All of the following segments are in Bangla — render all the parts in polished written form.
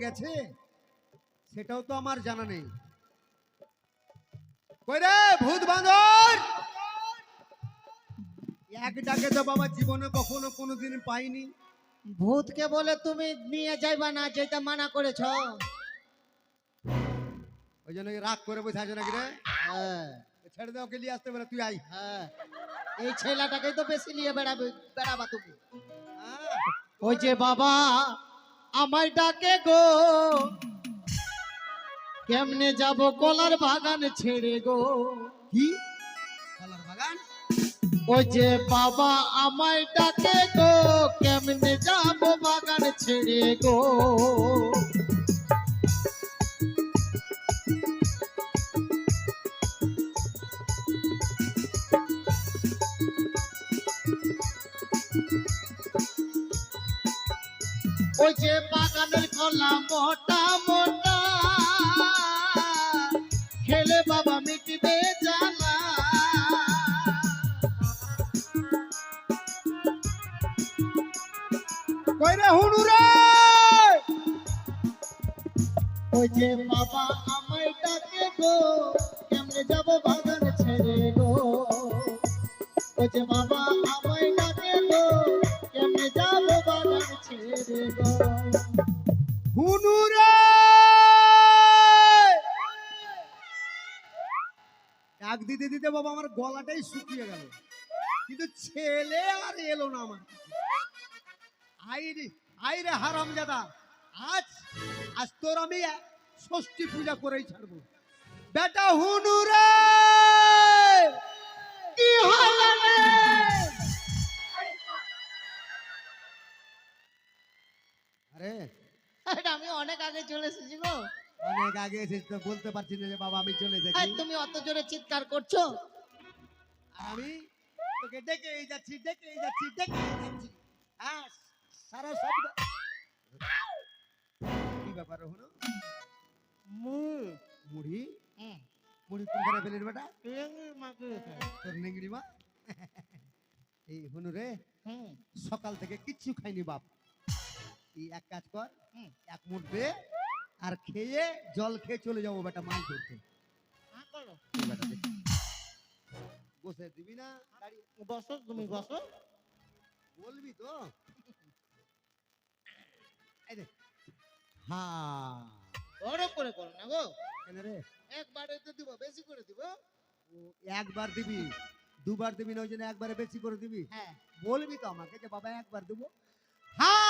গেছে সেটাও তো আমার জানা নেই। কই রে ভূত বাঁদর, এক ডাকে তো বাবা জীবনে কখনো কোনোদিন পাইনি। ভূতকে বলে তুমি নিয়ে যাইবা না, যেটা মানা করেছ। ওই জন্য রাগ করে বসে আছে নাকি রে? হ্যাঁ ছেড়ে দাও, ওকে নিয়ে আসতে বলে, তুই আই। হ্যাঁ, এই ছেলেটাকেই তো বেশি নিয়ে বেড়াবা তুমি। হ্যাঁ, ওই যে বাবা আমায় ডাকে গো, কেমনে যাব কলার বাগান ছেড়ে গো। কি কলার বাগান? ওই যে বাবা আমায় ডাকে গো, কেমনে যাব বাগান ছেড়ে গো। ওই যে বাগানের কলা মোটা মোটা, খেলে বাবা মিটবে জ্বালা। কই রে হুনু রে? ওই যে বাবা আমায় ডাকে গো, কেমনে যাব বাগান ছেড়ে গো। ওই যে বাবা আমায় ডাকে গো, কেমনে যাব বাগান ছেড়ে গো। হুনু রে, ডাক দিতে দিতে বাবা আমার গলাটাই শুকিয়ে গেল, কিন্তু ছেলে আর এলো না আমার। আইরে হারামজাদা, আজ আজ তোর আমি ষষ্ঠী পূজা করেই ছাড়বো। বেটা হুনু রে, কি হলো রে? আরে এটা আমি অনেক আগে চলে এসেছি গো। অনেক আগে এসেছিস তো বলতে পারছি না যে বাবা আমি চলে এই, যাচ্ছি। তুমি অত জোরে চিৎকার করছো। আর আমি তোকে ডেকেই যাচ্ছি, ডেকেই যাচ্ছি, ডেকেই যাচ্ছি। হ্যাঁ, সারা শব্দ। কি ব্যাপার হলো? মুড়ি মুড়ি কোনখানে পেলেন বেটা? তোর নেংড়ি মা। এই হনু রে, সকাল থেকে কিচ্ছু খাইনি বাপ। এই এক কাজ কর, এক মুঠ দে, আর খেয়ে জল খেয়ে চলে যাবো বেটা মাছ ধরতে। এই বেটা দে। বসে দিবি না? দাঁড়িয়ে বসো, তুমি বসো। বলবি তো? এই দে। হ্যাঁ, বড় করে করো না গো। কেন রে? একবারে তো দিব, বেশি করে দিব। ও, একবার দিবি, দুবার দিবি না, ওই জন্য একবারে বেশি করে দিবি। হ্যাঁ, বলবি তো আমাকে যে বাবা একবার দেবো। হ্যাঁ,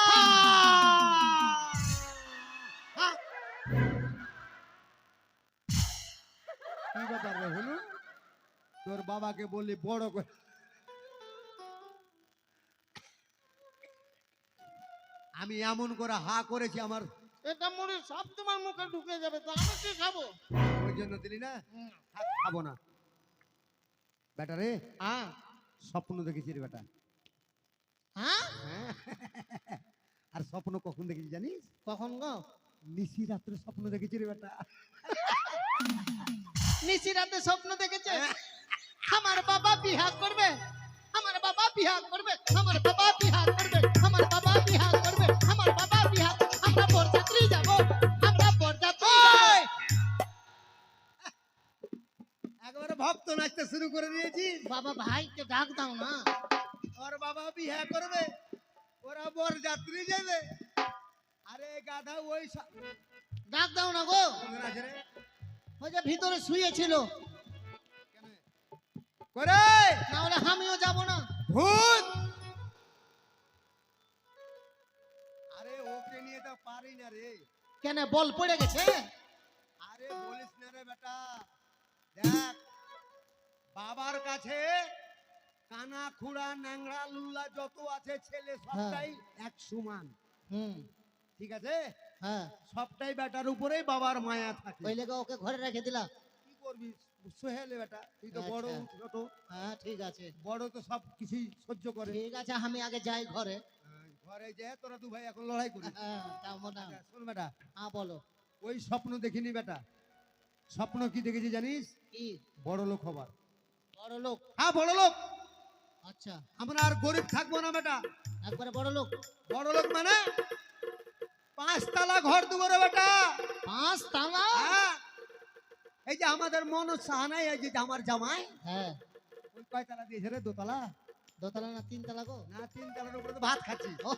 হ্যাঁ। কি ব্যাপার রে হলু? তোর বাবাকে বললি বড় করে। আমি এমন করে হা করেছি, আমার এটা মনে সব তোমার মুখে ঢুকে যাবে, তো আমি কি খাবো? ওই জন্য দিলি না। থাক, খাবো না বেটা রে। হ্যাঁ স্বপ্ন দেখেছি রে বেটা। হ্যাঁ, হ্যাঁ। আর স্বপ্ন কখন দেখেছি জানিস? কখন গো? নিশি রাত্রে স্বপ্ন দেখেছি রে বেটা। নিশি রাতে স্বপ্ন দেখেছে আমার বাবা বিয়া করবে, আমার বাবা বিয়া করবে, আমার বাবা বিয়া করবে, আমার বাবা বিয়া করবে, আমার বাবা বিয়া। আমরা বরযাত্রী যাব, আমরা বরযাত্রী যাব। একবারে ভক্ত নাচতে শুরু করে দিয়েছিস। বাবা ভাইকে ডাক দাও না। ওর বাবা বিয়ে করবে, ওরা বর যাত্রী যাবে। আরে গাধা, ওই ডাক দাও না গো। আছে রে। ওই যে ভিতরে শুয়েছিল, কেন করে? না হলে আমিও যাব না। ভূত। আরে ওকে নিয়ে তো পারি না রে। কেন, বল পড়ে গেছে? আরে বলিস না রে বেটা। দেখ, বাবার কাছে কানা খুড়া ন্যাংরা লুল্লা যত আছে ছেলে সবটাই এক সমান। ঠিক আছে? হ্যাঁ, সবটাই বেটার উপরেই বাবার মায়া থাকে। ওই লেগে ওকে ঘরে রেখে দিলাম। কি করবি সোহেলে বেটা, তুই তো বড়, আচ্ছা। ছোট। হ্যাঁ ঠিক আছে, বড় তো সব কিছুই সহ্য করে। ঠিক আছে, আমি আগে যাই ঘরে। ঘরে যে তোরা দু ভাই এখন লড়াই করিস। হ্যাঁ যাবো না। আচ্ছা, শোন বেটা, হ্যাঁ বলো। ওই স্বপ্ন দেখিনি বেটা। স্বপ্ন কি দেখেছি জানিস? কি? বড় লোক হবার। বড় লোক? হ্যাঁ বড় লোক। আচ্ছা, আমরা আর গরিব থাকবো না বেটা। একবারে বড় লোক। বড় লোক মানে 5 তলা ঘর দেবো রে বেটা। 5 তালা? হ্যাঁ, এই যে আমাদের মনোজ সাহানাই, এই যে আমার জামাই, হ্যাঁ। ওই কয়তলা দিয়েছে রে? 2 তলা? 2 তালা না 3 তালা গো? না, 3 তলার উপরে তো ভাত খাচ্ছি। ও,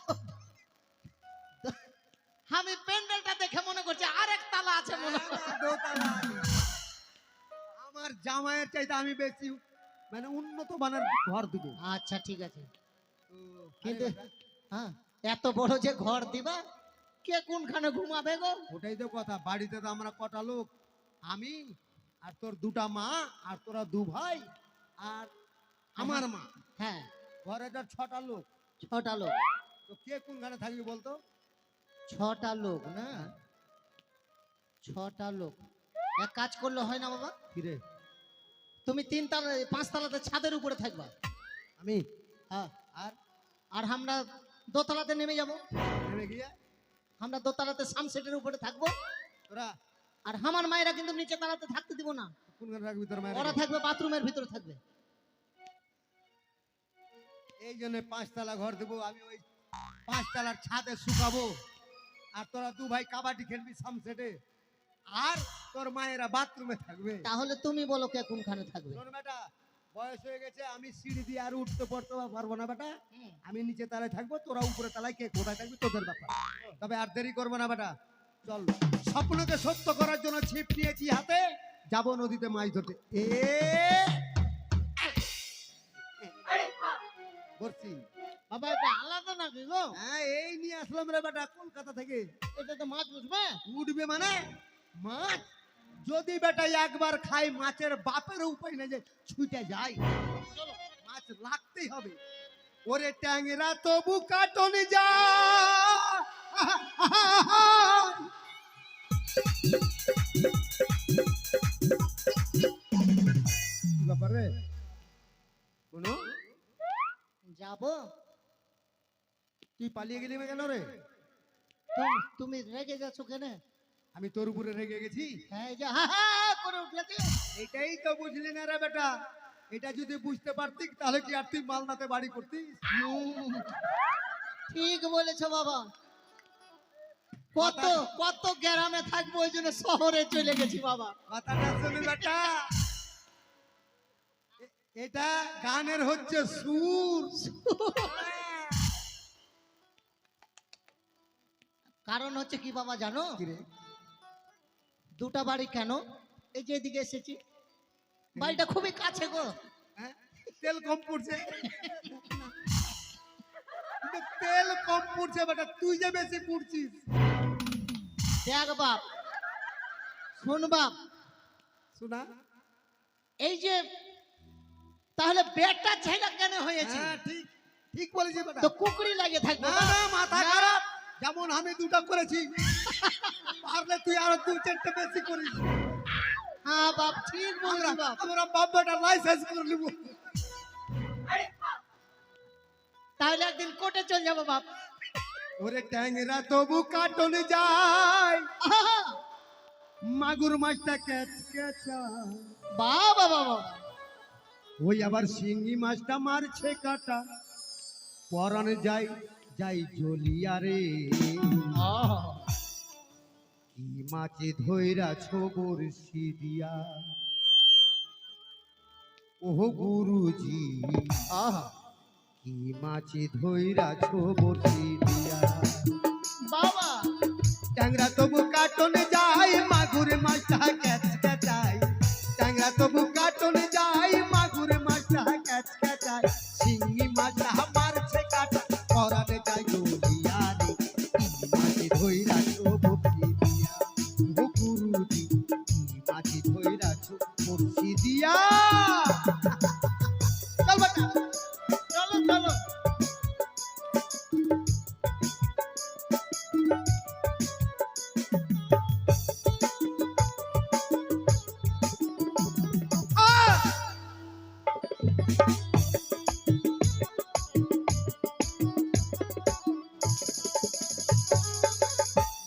আমি প্যান্ডেলটা দেখে মনে করছি আরেক তালা আছে মনে হয়। 2 তলা। আমার জামাইয়ের চাইতে আমি বেশি মানে উন্নত মানের ঘর দেবো। আচ্ছা ঠিক আছে, তো, কিন্তু আরে বেটা, হ্যাঁ, এত বড় যে ঘর দিবা, কে কোনখানে ঘুমাবে গো? ওটাই তো কথা। বাড়িতে তো আমরা কটা লোক, আমি আর তোর 2টা মা আর তোরা 2 ভাই আর আমার মা, হ্যাঁ, ঘরে তো 6টা লোক। 6টা লোক। তো কে কোনখানে থাকবি বলতো? 6টা লোক না? 6টা লোক এক কাজ করলে হয় না বাবা? কিরে? তুমি 3 তালা 5 তালাতে ছাদের উপরে থাকবা, আমি হ্যাঁ, আর আর আমরা দোতলাতে নেমে যাব। নেমে গিয়ে আমরা দোতলাতে সানসেটের উপরে থাকবো, তোরা আর আমার মায়েরা কিন্তু নিচে তালাতে থাকতে দিব না, কোনখানে রাখবি তোর মায়ের? ওরা থাকবে বাথরুমের ভিতরে থাকবে। এই জন্য 5 তলা ঘর দেবো। আমি ওই 5 তলার ছাদে শুকাবো, আর তোরা 2 ভাই কাবাডি খেলবি সামসেটে, আর তোর মায়েরা বাথরুমে থাকবে। তাহলে তুমি বলো কে কোনখানে থাকবে? শোন বেটা, বয়স হয়ে গেছে, আমি সিঁড়ি দিয়ে আর উঠতে পড়তে পারবো না বেটা। আমি নিচে তলায় থাকবো, তোরা উপরে তলায়, কে কোথায় থাকবি তোদের ব্যাপার। তবে আর দেরি করবো না বেটা, চল। স্বপ্নকে সত্য করার জন্য ছিপ নিয়েছি হাতে, যাব নদীতে মাছ ধরতে। বলছি, বাবা এটা আলাদা নাকি গো? হ্যাঁ, এই নিয়ে আসলাম রে বেটা কলকাতা থেকে। এটা তো মাছ বুঝবে? উঠবে মানে মাছ যদি বেটা একবার খাই, মাছের বাপের উপায় নেই যে ছুটে যায়। চলো। মাছ লাগতেই হবে। ওরে ট্যাংরা তবু কাটনে যা। কি ব্যাপার রে? কোনো যাবো? তুই পালিয়ে গেলি কেন রে? তুমি রেগে যাচ্ছ কেন? আমি তোর উপরে রেগে গেছি? হ্যাঁ, এই যে হা হা করে উঠলেছে। এটাই তো বুঝলি না রে বেটা। এটা যদি বুঝতে পারতিস তাহলে কি আর তুই মালদাতে বাড়ি করতিস? ঠিক বলেছো বাবা, কত কত গ্রামে থাকবো, ওই জন্য শহরে চলে গেছি বাবা। কথাটা শুনে বেটা, এটা গানের হচ্ছে সুর। কারণ হচ্ছে কি বাবা জানো? কিরে? 2টা বাড়ি কেন, এই যে এদিকে এসেছি, বাড়িটা খুবই কাছে গো। হ্যাঁ? তেল কম পড়ছে। কিন্তু তেল কম পড়ছে বেটা, তুই যে বেশি পড়ছিস। দেখ বাপ, শোন বাপ, শোনা? এই যে তাহলে বেটা ছেলে কেন হয়েছে? হ্যাঁ, ঠিক ঠিক বলেছিস বেটা। তো কুকুরি লাগে থাকবে না না, মাথা খারাপ। যেমন আমি 2টা করেছি, পারলে তুই আরো 2-4টে বেশি করিস। হ্যাঁ বাপ, ঠিক বলছি বাপ। আমরা বাপ বেটা লাইসেন্স করে নিব। তাহলে একদিন কোর্টে চল যাবো বাপ। ওরে ট্যাংরা তবু কাটনে যায়, আহা! মাগুর মাছটা ক্যাচ ক্যাচা, বাবা বাবা, ওই আবার শিঙ্গি মাছটা মারছে কাটা, পরানে যাই যাই জ্বলিয়া রে। কি মাছে ধইরা ছবর সিদিয়া, ওহ গুরুজি, আহা কি মাছে ধইরা ছবর সিদিয়া। বাবা, ট্যাংরা তবু কাটনে যায়, মাগুর মাছটা ক্যাচ ক্যাচায়। ট্যাংরা তবু কাটনে যায়, মাগুর মাছটা ক্যাচ ক্যাচায়। শিঙ্গি মাছটা মারছে কাটা, পরানে যায় জ্বলিয়া রে। কি মাছে ধইরা ছবর সিদিয়া, ও গুরুজি, কি মাছে ধইরা ছবর সিদিয়া। চল বেটা, চলো চলো।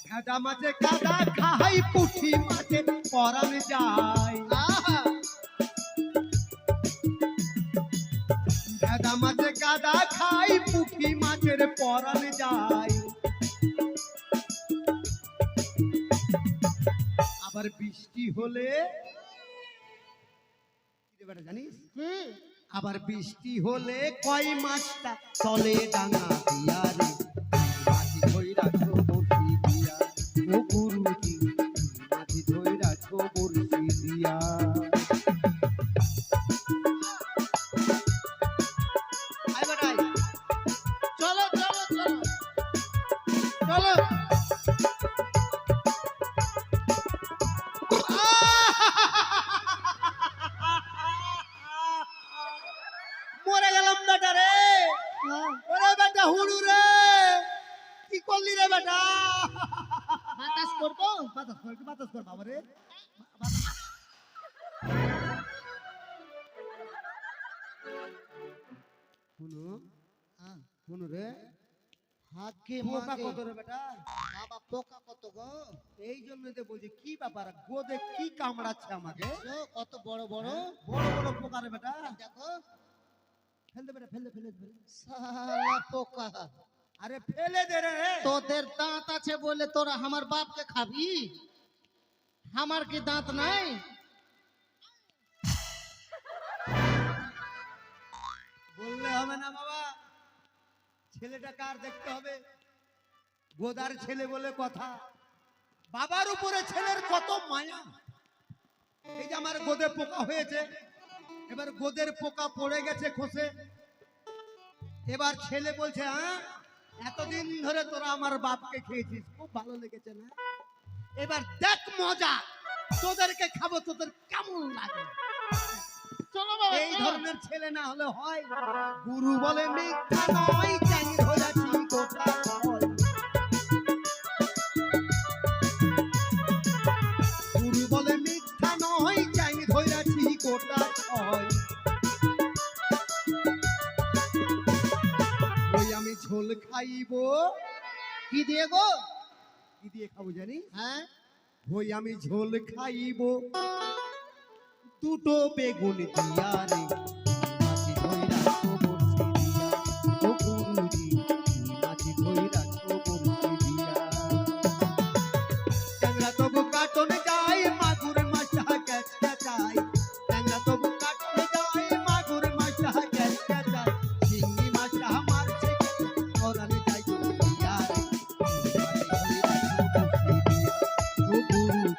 গাদা মাছে গাদা খাই, পুঠি মাছে পরান যায়। আহা! গাদা মাছে গাদা খাই, পুঠি মাছের পরান যায়। আবার বৃষ্টি হলে কি রে বেটা জানিস? আবার বৃষ্টি হলে কয় মাছটা তলে ডাঙা দিয়া রে মাঝি ধইরা বসি দিয়া ও গুরুজি মাঝি ধইরা বসি দিয়া। আয় বেটা আয়। চলো চলো চলো চলো। মরে গেলাম বেটা রে। ওরে বেটা হুড়ু রে, কি করলি রে বেটা? বাতাস করবো। বাতাস কর, বাতাস কর বাবা রে। শুনো শুনো রে, হাকে পোকা মাকে কত রে বেটা? বাবা পোকা কত গো। এই জন্যই তো বলছি কি ব্যাপার, গোদে কি কামড়াচ্ছে আমাকে? দেখছো কত বড় বড় বড় বড় পোকা রে বেটা। দেখো। ফেলতে বেটা, ফেলে ফেলে ফেলে। সালা পোকা। আরে ফেলে দে রে। তোদের দাঁত আছে বলে তোরা আমার বাপকে খাবি? আমার কি দাঁত নাই? বললে হবে না বাবা, ছেলেটা কার দেখতে হবে। গোদার ছেলে বলে কথা, বাবার উপরে ছেলের কত মায়া। এই যে আমার গোদে পোকা হয়েছে, এবার গোদের পোকা পড়ে গেছে খসে, এবার ছেলে বলছে হ্যাঁ এতদিন ধরে তোরা আমার বাপকে খেয়েছিস, খুব ভালো লেগেছে না? এবার দেখ মজা, তোদেরকে খাবো, তোদের কেমন লাগে। চলো বাবা এই চলো। ধরনের ছেলে না হলে হয়? গুরু বলে মিথ্যা নয়, চ্যাং ধরেছি গোটা হয়। গুরু বলে মিথ্যা নয়, চ্যাং ধরেছি গোটা হয়। ওই আমি ঝোল খাইবো, কি দিয়ে গো? কি দিয়ে খাবো জানি? হ্যাঁ ওই আমি ঝোল খাইবো দুটো বেগুন দিয়া রে মাঝি ধইরা বসি দিয়া ও গুরুজি মাঝি ধইরা বসি দিয়া। ট্যাংরা তবু কাটন যায়, মাগুর মাছটা ক্যাচ ক্যাচায়। ট্যাংরা তবু কাটন যায়, মাগুর মাছটা ক্যাচ ক্যাচায়। শিঙি মাছটা মারছে ওরানে যাই দিয়া রে মাঝি ধইরা বসি দিয়া ও গুরুজি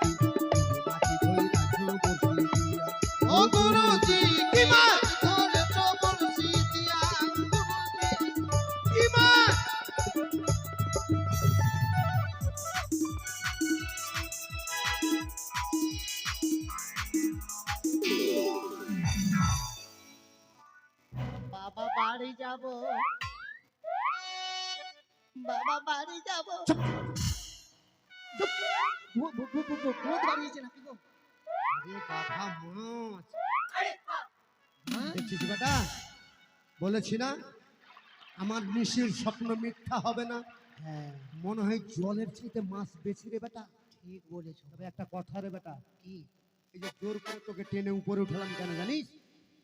মাঝি ধইরা বসি দিয়া। ও গুরুজি কি মাছ? ধরে তো বলছি দিয়া। কি মাছ? বাবা বাড়ি যাব, বাবা বাড়ি যাব। ভূত বাড়িয়েছে নাকি গো? আরে বাবা মাছ হ্যাঁ? দেখছিস বেটা, বলেছি না আমার নিশির স্বপ্ন মিথ্যা হবে না। হ্যাঁ মনে হয় জলের চাইতে মাছ বেশি রে বেটা। ঠিক বলেছো। তবে একটা কথা রে বেটা, কি? এই যে জোর করে তোকে টেনে উপরে উঠালাম কেন জানিস?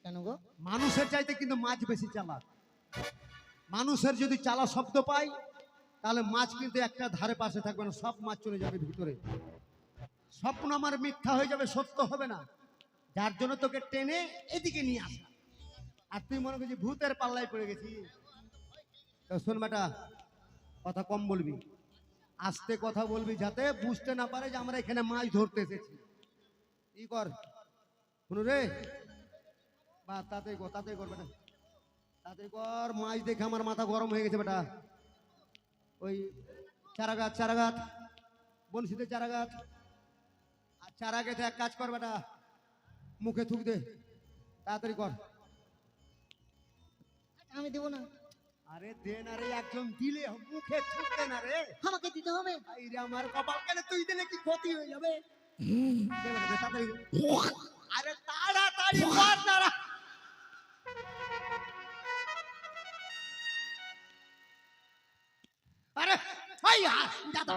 কেন গো? মানুষের চাইতে কিন্তু মাছ বেশি চালাক। মানুষের যদি চালা শব্দ পাই তাহলে মাছ কিন্তু একটা ধারে পাশে থাকবে না, সব মাছ চলে যাবে ভিতরে। স্বপ্ন আমার মিথ্যা হয়ে যাবে, সত্য হবে না। যার জন্য তোকে টেনে এদিকে নিয়ে আসা। আর তুই মনে করছিস ভূতের পাল্লায় পড়ে গেছিস। তো শোন বেটা, কথা কম বলবি, আস্তে কথা বলবি, যাতে বুঝতে না পারে যে আমরা এখানে মাছ ধরতে এসেছি। কি কর শুনু রে, বা তাড়াতাড়ি কর, তাড়াতাড়ি কর বেটা, তাড়াতাড়ি কর। মাছ দেখে আমার মাথা গরম হয়ে গেছে বেটা। ওই চারাগাছ চারাগাছ বনশিতে চারাগাছ, আর চারা গেছে এক কাজ কর বেটা, মুখে থুক দে, তাড়াতাড়ি কর। আমি দেবো না। আরে দে না রে, একজন দিলে মুখে থুক দে না রে। আমাকে দিতে হবে। এই রে আমার কপাল, কেন তুই দিলে কি ক্ষতি হয়ে যাবে? দে বেটা, দে, তাড়াতাড়ি দে। আরে তাড়াতাড়ি কর না রে। আরে ওই দাদা,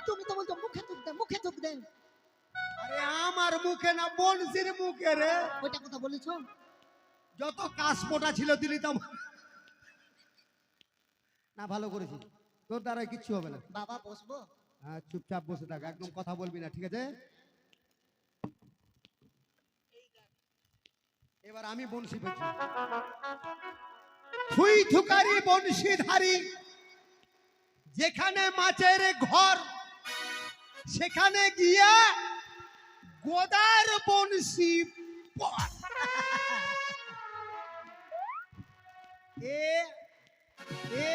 তুমি তো বলছো মুখে থুক দেন, মুখে থুক দেন। আরে আমার মুখে না, বনশির মুখে রে। ওইটা কথা বলেছো? যত কাশপোটা ছিল দিলি তো না, ভালো করেছিস, তোর দ্বারা কিচ্ছু হবে না। বাবা বসবো? হ্যাঁ চুপচাপ বসে থাক, একদম কথা বলবি না, ঠিক আছে? এবার আমি বংশী বলছি, থুই থুকারি বংশীধারী, যেখানে মাছের ঘর সেখানে গিয়া গোদার বংশী পর। এ এ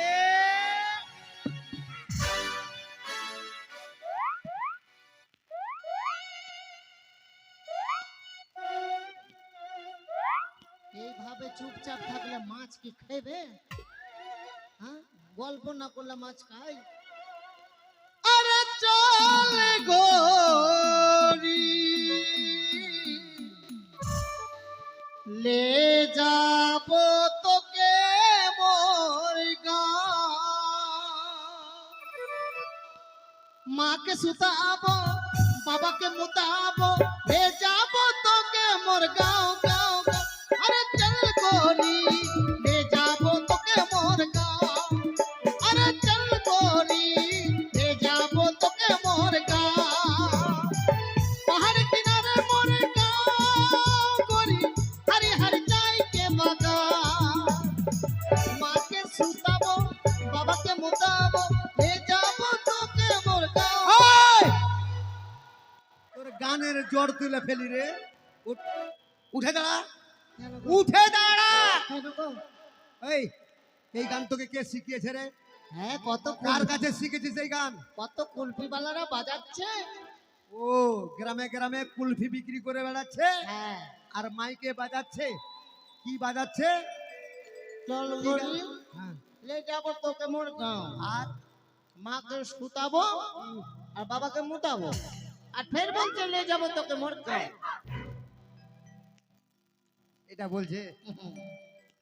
এইভাবে চুপচাপ থাকলে মাছ কি খাবে? হ্যাঁ, গল্প না করলে মাছ খাই? আরে চল গোরি লে যাব তোকে মোর গাঁও, মাকে সুতাবো বাবাকে মুতাবো, লে যাব তোকে মোর গাঁও গাঁও গাঁও। আরে চল গোরি লে যাব তোকে মোর গাঁও, আরে চল গোরি লে যাব তোকে মোর গাঁও। পাহাড় কিনারে মোর গাঁও গোরি, হরি হরি যাই কে বাগান, মাকে সুতাবো বাবাকে মুতাবো, লে যাব তোকে মোর গাঁও। ওই! তোর গানের জ্বর তুলে ফেলি রে। উঠ, উঠে দাঁড়া, কেন গো? উঠে দাঁড়া। কেন গো? এই এই গান তোকে কে শিখিয়েছে রে? হ্যাঁ, কত কার কাছে শিখেছিস এই গান? কত কুলফিওয়ালারা বাজাচ্ছে। ও গ্রামে গ্রামে কুলফি বিক্রি করে বেড়াচ্ছে হ্যাঁ, আর মাইকে বাজাচ্ছে। কি বাজাচ্ছে? চল কি গান? গরি হ্যাঁ, লে যাব তোকে মোর গাঁও, আর মাকে সুতাবো আর বাবাকে মুতাবো, আর ফের বলছে লে যাব তোকে মোর গাঁও। এটা বলছে?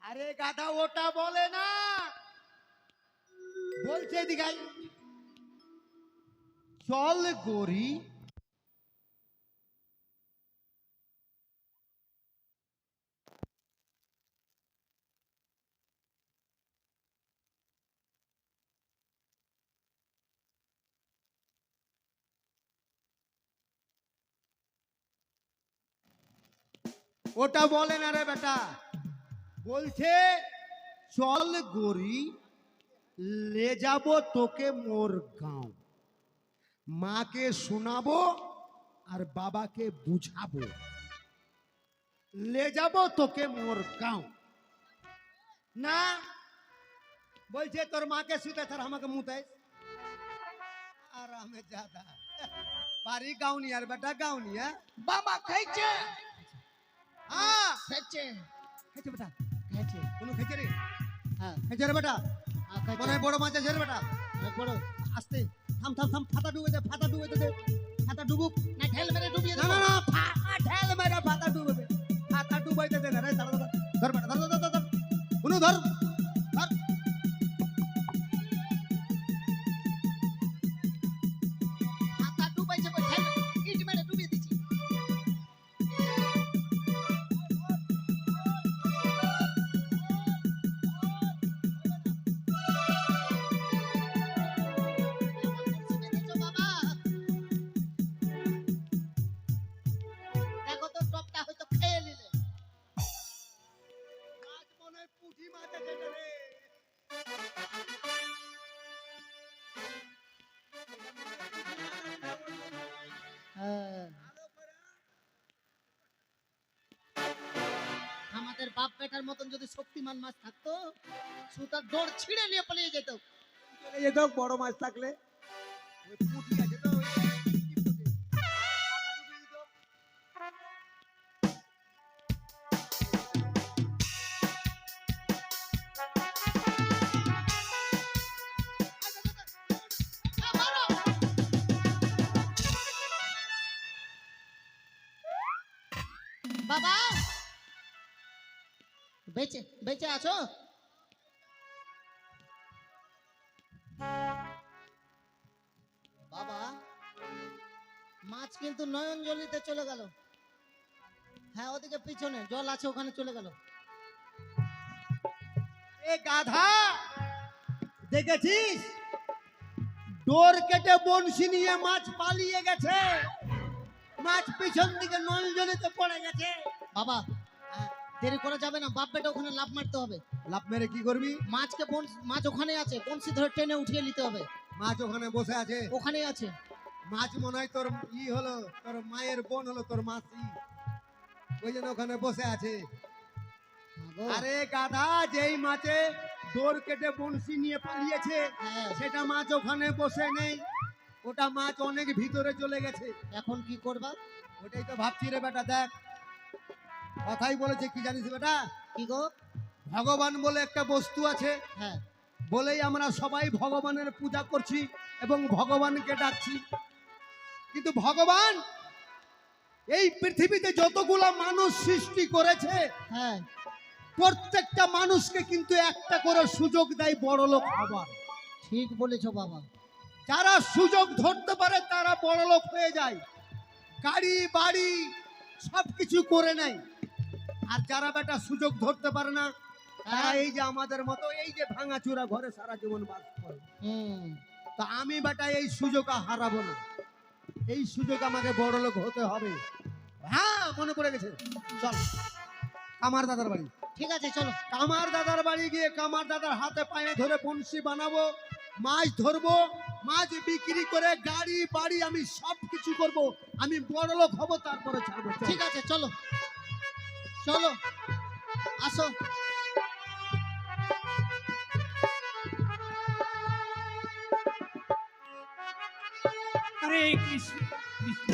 আরে গাধা ওটা বলে না, বলছে এদিকে আয়। চল গরি ওটা বলে না রে বেটা, বলছে চল গরি লে যাব তোকে মোর গাঁও, মাকে শোনাবো আর বাবাকে বুঝাবো, লে যাব তোকে মোর গাঁও। না, বলছে তোর মাকে শুতে তার আমাকে মুতাই। আর আমি জাদা বাড়ি গাউনি আর বেটা গাউনি। হ্যাঁ বাবা খাইছে হ্যাঁ খাইছে খেয়েছে বেটা, খাইছে। কোনো খেয়েছে রে? হ্যাঁ, খেয়েছে রে বেটা, খাইছে। মনে হয় বড় মাছ আছে রে বেটা। অনেক বড়। আস্তে থাম থাম থাম, ফাতা ডুবে দে, ফাতা ডুবে দে, ফাতা ডুবুক। না ঢেল মেরে ডুবিয়ে না দেবো। না না, ফাতা ঢেল মেরে ফাতা ডুবে দে, ফাতা ডুবাইতে দে না রে। ধর ধর ধর বেটা, ধর ধর ধর ধর, উনু ধর ধর। হাতা ডুবাইছে কই, ঢেল ইট মেরে ডুবিয়ে দিছি। বাবা দেখো তো টপটা হয়তো খেয়ে নিলে। মাছ মনে হয় পুঁটি মাছ আছে রে। হ্যাঁ, আমাদের বাপ বেটার মতন যদি শক্তিমান মাছ থাকতো, সুতার দৌড় ছিঁড়ে নিয়ে পালিয়ে যেত। চলে যেত বড় মাছ থাকলে। ওই পুঁটি আছে তো, ওই কি পুঁটি? ফাতা ডুবিয়ে দিত। বাবা বেঁচে বেঁচে আছো? বাবা মাছ কিন্তু নয়নজলিতে চলে গেল। হ্যাঁ, ওদিকে পিছনে জল আছে, ওখানে চলে গেল। এ গাধা, দেখেছিস ডোর কেটে বনশি নিয়ে মাছ পালিয়ে গেছে, মাছ পিছন দিকে নলজলিতে পড়ে গেছে। বাবা দেরি করা যাবে না, বাপ বেটা ওখানে লাভ মারতে হবে। লাভ মেরে কি করবি? মাছ ওখানে আছে, বংশী ধরে টেনে উঠিয়ে নিতে হবে। মাছ ওখানে বসে আছে? ওখানেই আছে। মাছ মনে হয় তোর হলো, তোর মায়ের বোন হলো, তোর মাসি, ওই জন্য ওখানে বসে আছে। গো। আরে গাধা, যেই মাছে দৌড় কেটে বংশী নিয়ে পালিয়েছে হ্যাঁ। সেটা মাছ ওখানে বসে নেই, ওটা মাছ অনেক ভিতরে চলে গেছে। এখন কি করবা? ওটাই তো ভাবছি রে বেটা। দেখ, কথাই বলেছে, কি জানিস বেটা? কি গো? ভগবান বলে একটা বস্তু আছে, হ্যাঁ। বলেই আমরা সবাই ভগবানের পূজা করছি এবং ভগবানকে ডাকছি। কিন্তু ভগবান এই পৃথিবীতে যতগুলো মানুষ সৃষ্টি করেছে, হ্যাঁ। প্রত্যেকটা মানুষকে কিন্তু একটা করে সুযোগ দেয় বড়লোক হবার। ঠিক বলেছো বাবা। যারা সুযোগ ধরতে পারে তারা বড়লোক হয়ে যায়, গাড়ি বাড়ি সবকিছু করে নেয়। আর যারা বেটা সুযোগ ধরতে পারে না, তারা এই যে আমাদের মতো এই যে ভাঙাচুরা ঘরে সারা জীবন বাস করে। তো আমি বেটা এই সুযোগ হারাবো না, এই সুযোগ আমাকে বড়লোক হতে হবে। হ্যাঁ, মনে পড়ে গেছে, চল কামার দাদার বাড়ি। ঠিক আছে, চলো। কামার দাদার বাড়ি গিয়ে কামার দাদার হাতে পায়ে ধরে বংশী বানাবো, মাছ ধরবো, মাছ বিক্রি করে গাড়ি বাড়ি আমি সব কিছু করবো, আমি বড়লোক হব, তারপরে ছাড়বো। চল। ঠিক আছে, চলো চলো, আসো। হরে কৃষ্ণ কৃষ্ণ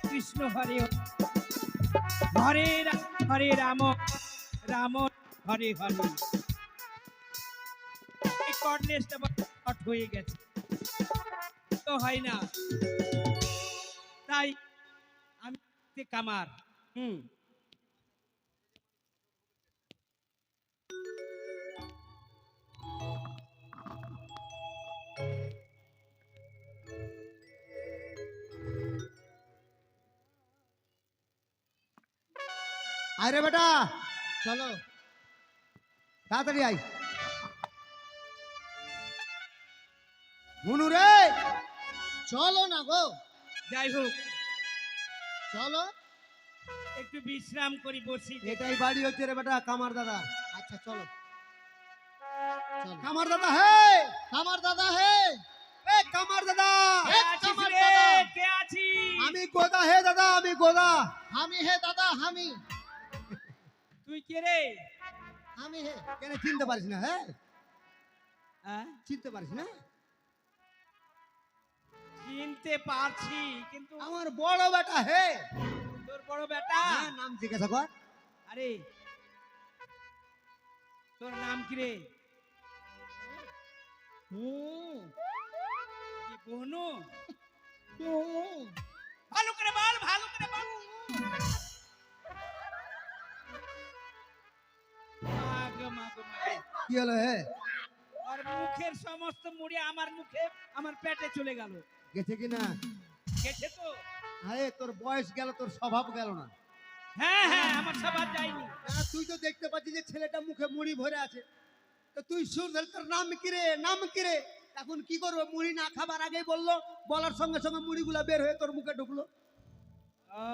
কৃষ্ণ হরে হরে হরে রাম রাম হরে হরে। এই কর্নেশটা শর্ট হয়ে গেছে, তো হয় না, তাই আমি কামার। আরে বেটা, চলো। তাড়াতাড়ি আয়। মুনু রে, চলো না গো, যাই হোক, চলো। একটু বিশ্রাম করি, বসি। এটাই বাড়ি হচ্ছে রে বেটা কামার দাদা। আচ্ছা, চলো চলো। কামার দাদা হে, আমার দাদা হে। এ কামার দাদা, কে আছিস কামার রে? দাদা। কে আছিস? আমি গোদা হে দাদা, আমি গোদা। আমি হে দাদা, আমি তুই কে রে? আমি হে। কেন চিনতে পারিস না? হ্যাঁ, হ্যাঁ? চিনতে পারিস না? চিনতে পারছি, কিন্তু আমার বড় বেটা হে। তোর বড় বেটা? হ্যাঁ, নাম জিজ্ঞাসা কর। আরে, তোর নাম কি রে? হুম কি বনু? হুম। ভালো করে বল, ভালো করে বল। মাগো মাগো মাগো। কি হলো হে? আর মুখের সমস্ত মুড়ি আমার মুখে, আমার পেটে চলে গেল। গেছে কি না? গেছে তো? আরে তোর বয়স গেল, তোর স্বভাব গেল না। হ্যাঁ হ্যাঁ, আমার সবার যায়নি। তুই তো দেখতে পাচ্ছিস যে ছেলেটা মুখে মুড়ি ভরে আছে, তো তুই সুর ধরে তোর নাম কি রে, নাম কি রে? এখন কি করবো? মুড়ি না খাবার আগেই বললো, বলার সঙ্গে সঙ্গে মুড়িগুলা বের হয়ে তোর মুখে ঢুকলো। ও,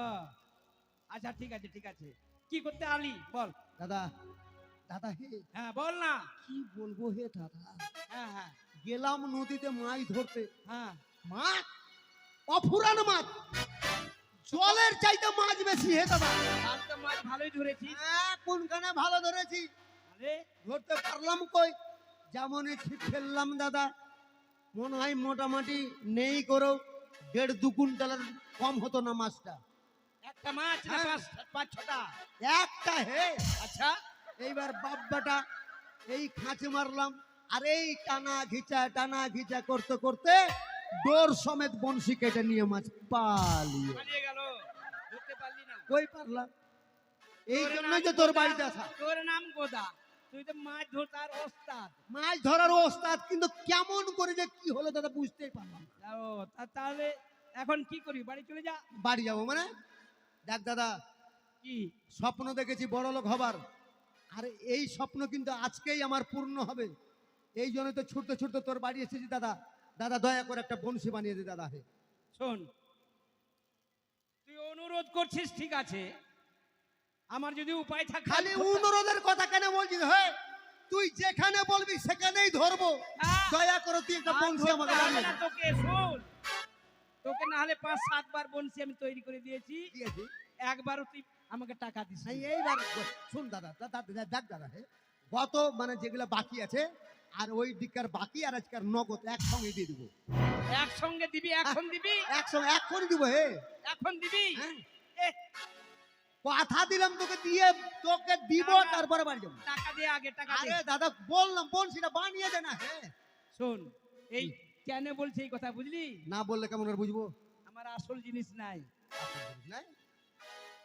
আচ্ছা ঠিক আছে ঠিক আছে, কি করতে আলি বল। দাদা, দাদা হে। হ্যাঁ বল না। কি বলবো হে দাদা, হ্যাঁ হ্যাঁ গেলাম নদীতে মাছ ধরতে, হ্যাঁ। মাছ অফুরান মাছ, জলের চাইতে মাছ বেশি হে দাদা। আজ তো মাছ ভালোই ধরেছিস। কোনখানে ভালো ধরেছি, আরে ধরতে পারলাম কই, যেমনই ছিপ ফেললাম দাদা, মনে হয় মোটামুটি নেই করেও 1.5-2 কুইন্টালের কম হতো না মাছটা। একটা মাছ না হ্যাঁ। পাঁচ ছটা? একটা হে। আচ্ছা, এইবার বাপ বেটা এই খাঁচি মারলাম, আর এই টানা ঘিচা করতে করতে ডোর সমেত বংশী কেটে নিয়ে মাছ পালিয়ে। পালিয়ে গেল, ধরতে পারলি না। কই পারলাম? এই তোর জন্যই নাম তো তোর গোদা, বাড়িতে আসা। তোর নাম গোদা, তুই তো মাছ ধরতার ওস্তাদ। মাছ ধরার ওস্তাদ, কিন্তু কেমন করে যে কি হলো দাদা বুঝতেই পারলাম না। ও, তাহলে এখন কি করি? বাড়ি চলে যা। বাড়ি যাবো মানে? দেখ দাদা, কি স্বপ্ন দেখেছি বড়লোক হবার, আর এই স্বপ্ন কিন্তু আজকেই আমার পূর্ণ হবে। এই জন্য তো ছুটতে ছুটতে তোর বাড়ি এসেছি দাদা। দাদা দয়া করে একটা বংশী বানিয়ে দে দাদা হে। শোন, তুই অনুরোধ করছিস ঠিক আছে, আমার যদি উপায় থাকে খালি অনুরোধের কথা কেন বলছিস? হ্যাঁ, তুই যেখানে বলবি সেখানেই ধরবো। হ্যাঁ। দয়া করে তুই একটা বংশী আমাকে ধরতে হবে বানিয়ে না দে। তোকে, শোন, তোকে না হলে 5-7 বার বনছি আমি তৈরি করে দিয়েছি, দিয়েছি। একবারও তুই আমাকে টাকা দিস এই এইবার শুন দাদা, দেখ দাদা, গত মানে যেগুলো বাকি আছে আর ওই দিককার বাকি আর আজকার নগদ একসঙ্গে দিয়ে দিব। একসঙ্গে দিবি, এখন দিবি, একসঙ্গে এক করে দিব। হে এখন দিবি। হ্যাঁ। এ, কথা দিলাম তোকে, দিয়ে তোকে দিব, টাকা- তারপরে বাড়ি যাবো। টাকা দে আগে, টাকা দে। আরে দাদা বললাম বংশীটা বানিয়ে দে না। হ্যাঁ, শোন, এই কেন বলছি এই কথা বুঝলি? না বললে কেমন করে বুঝবো? আমার আসল জিনিস নাই। নাই?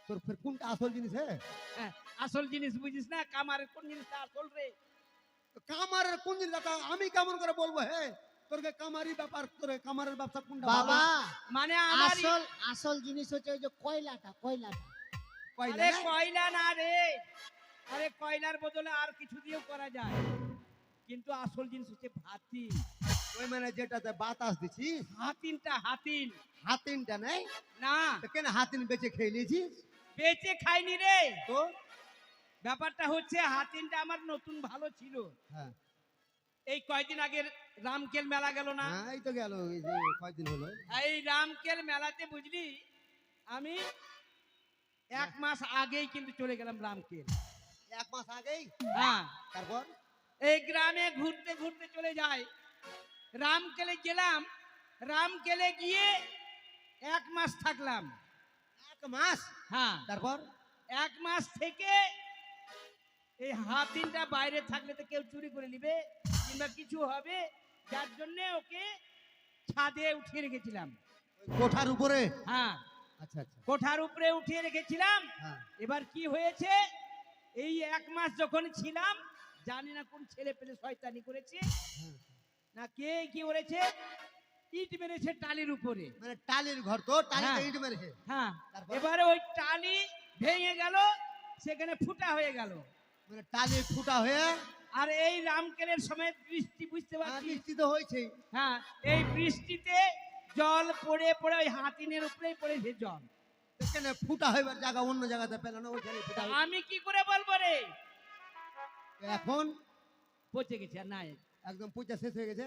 তোর ফের কোনটা আসল জিনিস? হ্যাঁ, আসল জিনিস বুঝিস না, কামারের কোন জিনিসটা আসল রে? কামারের কোন জিনিস দাদা আমি কেমন করে বলবো? তোর কামারি ব্যাপার, তোর কামারের ব্যবসা কোনটা? বাবা, মানে আমার আসল আসল জিনিস হচ্ছে ওই যে কয়লাটা। আরে কয়লা না রে, আরে কয়লার বদলে আর কিছু দিয়েও করা যায়, কিন্তু আসল জিনিস হচ্ছে ভাতি। ওই মানে যেটাতে বাতাস দিছি, হাতিনটা, হাতিন। হাতিনটা নেই না, তো কেন হাতিন বেচে খেয়ে নিয়েছিস? বেচে খাইনি রে। তো ব্যাপারটা হচ্ছে হাতিনটা আমার নতুন ভালো ছিল। হ্যাঁ, এই কয়দিন আগের রামকেল মেলা গেল না, হ্যাঁ, এই তো গেল, এই যে কয়দিন হলো। এই রামকেল মেলাতে বুঝলি আমি 1 মাস আগেই কিন্তু চলে গেলাম রামকেল। 1 মাস আগেই? হ্যাঁ, তারপর এই গ্রামে ঘুরতে ঘুরতে চলে যাই, রামকেলে গেলাম, রামকেলে গিয়ে 1 মাস থাকলাম। 1 মাস? হ্যাঁ, তারপর 1 মাস থেকে এই হাতিনটা বাইরে থাকলে তো কেউ চুরি করে নিবে কিংবা কিছু হবে, যার জন্য ওকে ছাদে উঠিয়ে রেখেছিলাম। ওই কোঠার উপরে? হ্যাঁ, আচ্ছা আচ্ছা, কোঠার উপরে উঠিয়ে রেখেছিলাম। হ্যাঁ। এবার কি হয়েছে, এই 1 মাস যখন ছিলাম, জানি না কোন ছেলে পেলে শয়তানি করেছে না কে কি করেছে, ইট মেরেছে টালির উপরে। মানে টালির ঘর, তো টালিতে হ্যাঁ। ইট মেরেছে? হ্যাঁ, তারপর? এবারে ওই টালি ভেঙে গেল, সেখানে ফুটা হয়ে গেল। মানে টালি ফুটা হয়ে? আর এই রামকেলের সময় বৃষ্টি, বুঝতে হ্যাঁ, পারছিস? বৃষ্টি তো হয়েছেই। হ্যাঁ, এই বৃষ্টিতে জল পড়ে পড়ে ওই হাতিনের উপরেই পড়েছে জল। এখানে ফুটা হইবার জায়গা অন্য জায়গাতে পেল না, ওইখানে ফুটা হয়ে- আমি কি করে বলবো রে? এখন পচে গেছে, আর নাই, একদম পূজা শেষ হয়ে গেছে।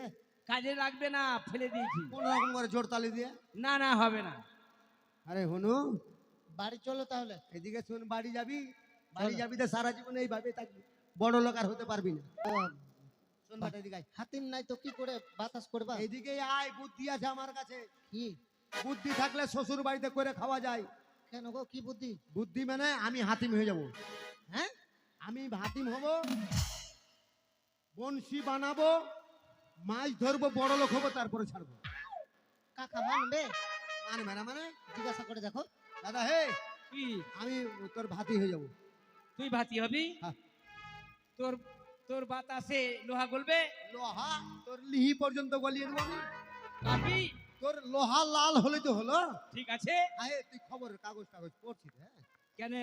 কাজে লাগবে না, ফেলে দিয়েছি। কোন রকম করে জোর তালি দিয়ে? না না, হবে না। আরে হনু, বাড়ি চলো তাহলে। এদিকে শুন, বাড়ি যাবি, বাড়ি যাবি তো সারা জীবন এইভাবে থাকবি, বড় লোক আর হতে পারবি না। শোন বাটা, এদিকে আয়। হাতিন নাই তো কি করে বাতাস করবা? এইদিকে আয়, বুদ্ধি আছে আমার কাছে। কি বুদ্ধি থাকলে শ্বশুর বাড়িতে করে খাওয়া যায়। কেন গো, কি বুদ্ধি? বুদ্ধি মানে আমি হাতিম হয়ে যাব। হ্যাঁ, আমি হাতিম হব, বংশী বানাবো, মাছ ধরবো, বড় লোক হবো, তারপরে ছাড়বো। কাকা মানবে? মানবে না মানে? জিজ্ঞাসা করে দেখো। দাদা হে, কি আমি তোর ভাতি হয়ে যাব। তুই ভাতি হবি? হ্যাঁ। তোর তোর বাতাসে লোহা গলবে? লোহা তোর লিহি পর্যন্ত গলিয়ে দেবো আমি। আপি, তোর লোহা লাল হলে তো হলো। ঠিক আছে। আরে তুই খবরের কাগজ টাগজ পড়ছিস? হ্যাঁ, কেন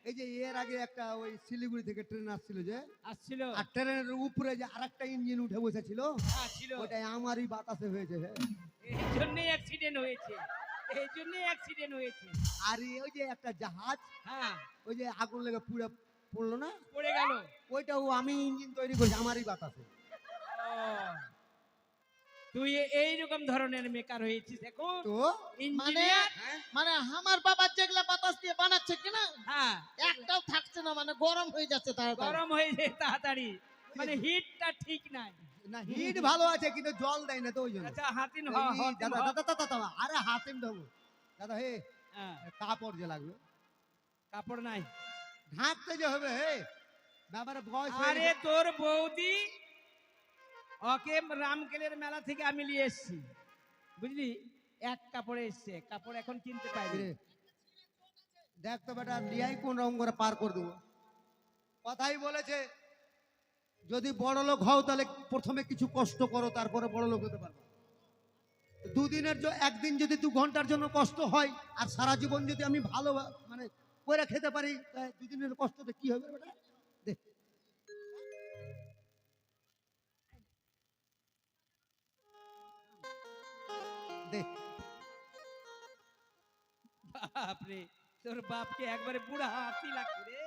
এই যে এর আগে একটা ওই শিলিগুড়ি থেকে ট্রেন আসছিল যে, আসছিল? আর ট্রেনের উপরে যে আরেকটা ইঞ্জিন উঠে বসেছিল, ছিল, ওটাই আমারই বাতাসে হয়েছে। হ্যাঁ, এই জন্যই অ্যাক্সিডেন্ট হয়েছে, এই জন্যই অ্যাক্সিডেন্ট হয়েছে। আর ওই যে একটা জাহাজ, হ্যাঁ, ওই যে আগুন লেগে পুড়ে পড়লো না, পড়ে গেল। ওইটাও আমি ইঞ্জিন তৈরি করছি, আমারই বাতাসে। ও, তুই এইরকম ধরনের মেকার হয়েছিস এখন, তো ইঞ্জিনিয়ার। হ্যাঁ, মানে আমার বাবা যেগুলা বাতাস দিয়ে বানাচ্ছে কিনা, হ্যাঁ, একটাও থাকছে না, মানে গরম হয়ে যাচ্ছে তাড়াতাড়ি। গরম হয়ে যায় তাড়াতাড়ি, মানে হিটটা ঠিক নাই। না হিট ভালো আছে কিন্তু জল দেয় না, তো ওই জন্য। আচ্ছা, হাতিন এই হাতিন দাদা দাদা দাদা দাদা, আরে হাতিম দেবো দাদা। হে, হ্যাঁ, কাপড় যে লাগবে, কাপড় নাই। ঢাকতে যে হবে। হে, ব্যাপারে বয়স হয়ে আরে গেছে। তোর বৌদি ওকে রামকেলের মেলা থেকে আমি নিয়ে এসেছি, বুঝলি, এক কাপড়ে এসছে, কাপড় এখন কিনতে পাইনি। রে, দেখ তো বেটা, লিয়াই কোন রকম করে পার করে দেবো। কথাই বলেছে, যদি বড় লোক হও তাহলে প্রথমে কিছু কষ্ট করো, তারপরে বড় লোক হতে পারবে। দুদিনের একদিন যদি 2 ঘন্টার জন্য কষ্ট হয়, আর সারা জীবন যদি আমি ভালো মানে করে খেতে পারি, তাই দুদিনের কষ্টতে কি হবে বেটা? দে। দে। বাপরে, তোর বাপকে একবারে বুড়া হাতি লাগছে রে,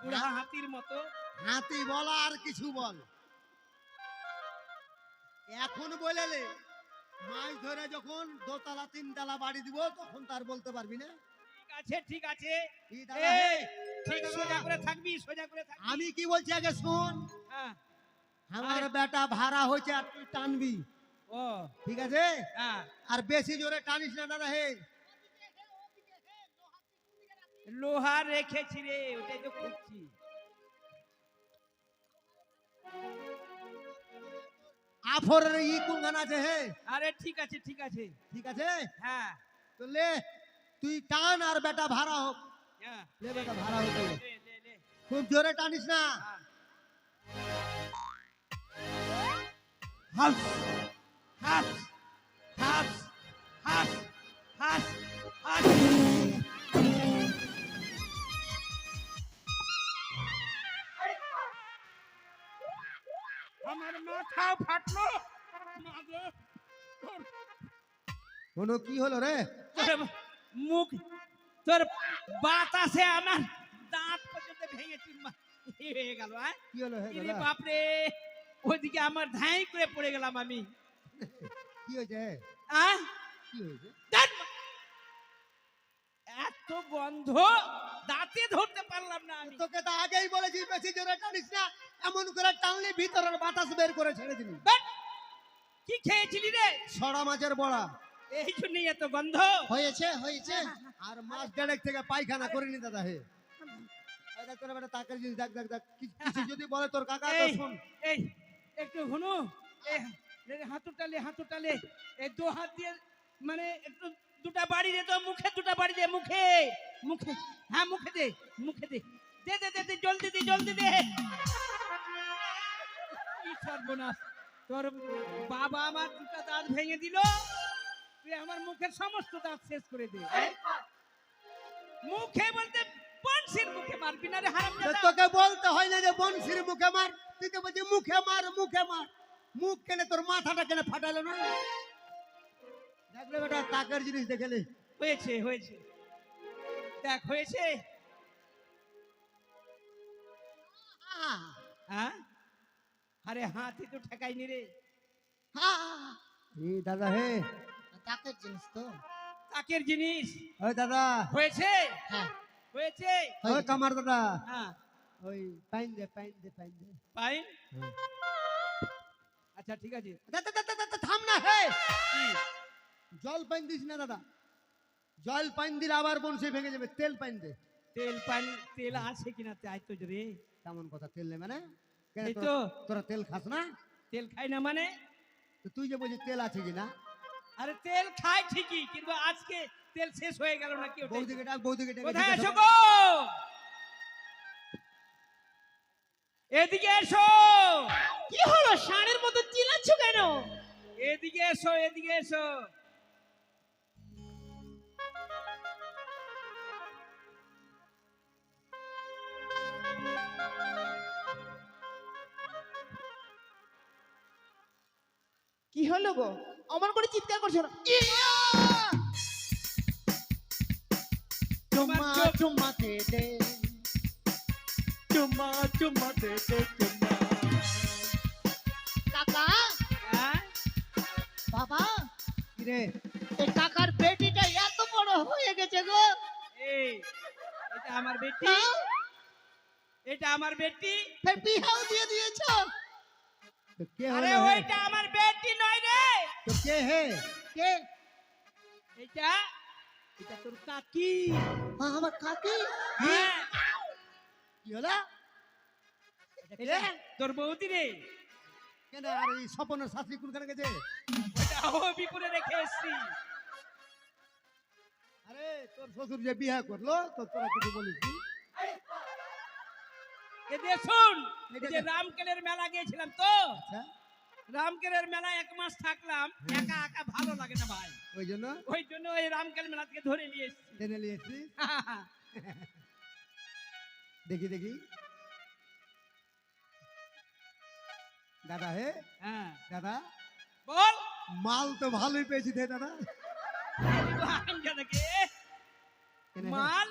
বুড়া হাতির মতো। হাতি বল আর কিছু বল, এখন বলেলে মাছ ধরে যখন দোতলা তিনতলা বাড়ি দিব তখন তার বলতে পারবি না। ঠিক আছে ঠিক আছে, এই দাদা, এই, ঠিক সোজা করে থাকবি, সোজা করে থাকবি। আমি কি বলছি আগে শোন, হ্যাঁ, আমার বেটা ভাড়া হয়েছে আর তুই টানবি, ও ঠিক আছে? হ্যাঁ, আর বেশি জোরে টানিস না দাদা। হে লোহা রেখেছি রে, ওটাই তো খুঁজছি। আফরের ই কোনখান আছে? হে আরে ঠিক আছে ঠিক আছে, ঠিক আছে, হ্যাঁ তো লে তুই টান আর বেটা ভাড়া হোক। হ্যাঁ, লে বেটা ভাড়া হোক, লে লে লে, খুব জোরে টানিস না। হ্যাঁ। হাস হাস হাস হাস হাস হাস। আমার মাথা ফাটলো, মাগো। কোনো কি হলো রে? তোর মুখ, তোর বাতাসে আমার দাঁত পর্যন্ত ভেঙে চুরমা হয়ে গেল। কি হলো? হে ইরে দাদা বাপরে, ওইদিকে আমার ধাই করে পড়ে গেলাম আমি। কি হয়েছে? আহ, কি হয়েছে? ধ্যাৎ, এত গন্ধ, দাঁতে ধরতে পারলাম না আমি। তোকে তো আগেই বলেছি বেশি জোরে টানিস না, এমন করে টানলে ভিতরের বাতাস বের করে ছেড়ে দিবি। বাট, কি খেয়েছিলি রে? ছড়া মাছের বড়া এই জন্যই এত গন্ধ হয়েছে হয়েছে। আর মাছ দেড়েক থেকে পায়খানা করিনি দাদা। হে এই দেখ তোর বেটা তাকের জিনিস, দেখ দেখ দেখ, কিছু যদি বলে তোর কাকা তো এই শোন। এই একটু হনু, এই হাতুটালে হাতুটালে, এই দু হাত দিয়ে মানে একটু দুটা বাড়ি দে তো, মুখে দুটা বাড়ি দে, মুখে মুখে, হ্যাঁ মুখে দে, মুখে দে, দে দে দে দে, জলদি দে জলদি দে। কি সর্বনাশ, তোর বাবা আমার দুটা দাঁত ভেঙে দিল, তুই আমার মুখের সমস্ত দাঁত শেষ করে দে। মুখে বলতে বংশীর মুখে মারবি না রে তো হারামজাদা। তোকে বলতে হয় না যে বনশির মুখে মার, তুই তো বলছিস মুখে মার মুখে মার। মুখ কেনে তোর মাথাটা কেনে ফাটালো না? দেখলে বেটা তাকের জিনিস দেখেলে হয়েছে হয়েছে, দেখ হয়েছে। হ্যাঁ, আরে হাতি তো ঠেকাইনি রে। এই দাদা হে তাকের জিনিস তো। তাকের জিনিস ওই দাদা, হয়েছে, হ্যাঁ, হয়েছে। ওই কামার দাদা, হ্যাঁ, ওই পাইন দে পাইন দে পাইন দে। পাইন। আচ্ছা ঠিক আছে। দাদা দাদা দাদা থাম না। হে কি? জল পাইন দিস না দাদা, জল পাইন দিলে আবার বনশি ভেঙে যাবে। তেল পাইন দে। তেল পানি, তেল আছে কিনা তাই তো রে। কেমন কথা, তেল নেই মানে? কেন এই তো। তোরা তোরা তেল খাস না? তেল খাই না মানে? তো তুই যে বলছিস তেল আছে কিনা। আরে তেল খাই ঠিকই, কিন্তু আজকে তেল শেষ হয়ে গেল না কি? ওটাই তো। বৌদিকে ডাক, বৌদিকে ডাক। কোথায় এসো গো, এদিকে এসো। কি হলো ষাঁড়ের মতো চিল্লাচ্ছ কেন? এদিকে এসো, এদিকে এসো। কি হলো গো, অমন করে চিৎকার করছো না? চুম্মা চুম্মা দে দে, চুম্মা চুম্মা দে দে চুম্মা। কাকা, হ্যাঁ? বাবা, কিরে এই কাকার বেটিটা এত বড় হয়ে গেছে গো। এই, এটা আমার বেটি, হ্যাঁ? এটা আমার বেটি। ফের বিহাও দিয়ে দিয়েছো? তো কে আরে হলো? হে ওইটা আমার বেটি নয় রে, তো কে হে? কে? এটা, এটা তোর কাকি। আমার কাকি? হ্যাঁ, কি হলো? এটা তোর বৌদি রে। কেন আর এই স্বপনের শাস্ত্রী কোনখানে গেছে? ওটা ও বিপুরে রেখে এসছি। আরে তোর শ্বশুর যে বিয়ে করলো তো তোরা কিছু বলিস নি? এদের শুন, এই এটা যে দেখ। রামকেলের মেলা গিয়েছিলাম তো, আচ্ছা, রামকেলের মেলা 1 মাস থাকলাম, একা একা ভালো লাগে না ভাই, ওই জন্য ওই জন্য ওই রামকেল মেলা থেকে ধরে নিয়ে এসছি। টেনে নিয়ে এসছিস। দেখি দেখি দাদা। হে হ্যাঁ, দাদা, বল। মাল তো ভালোই পেয়েছি হে দাদা। হারামজাদাকে, কেন হে? মাল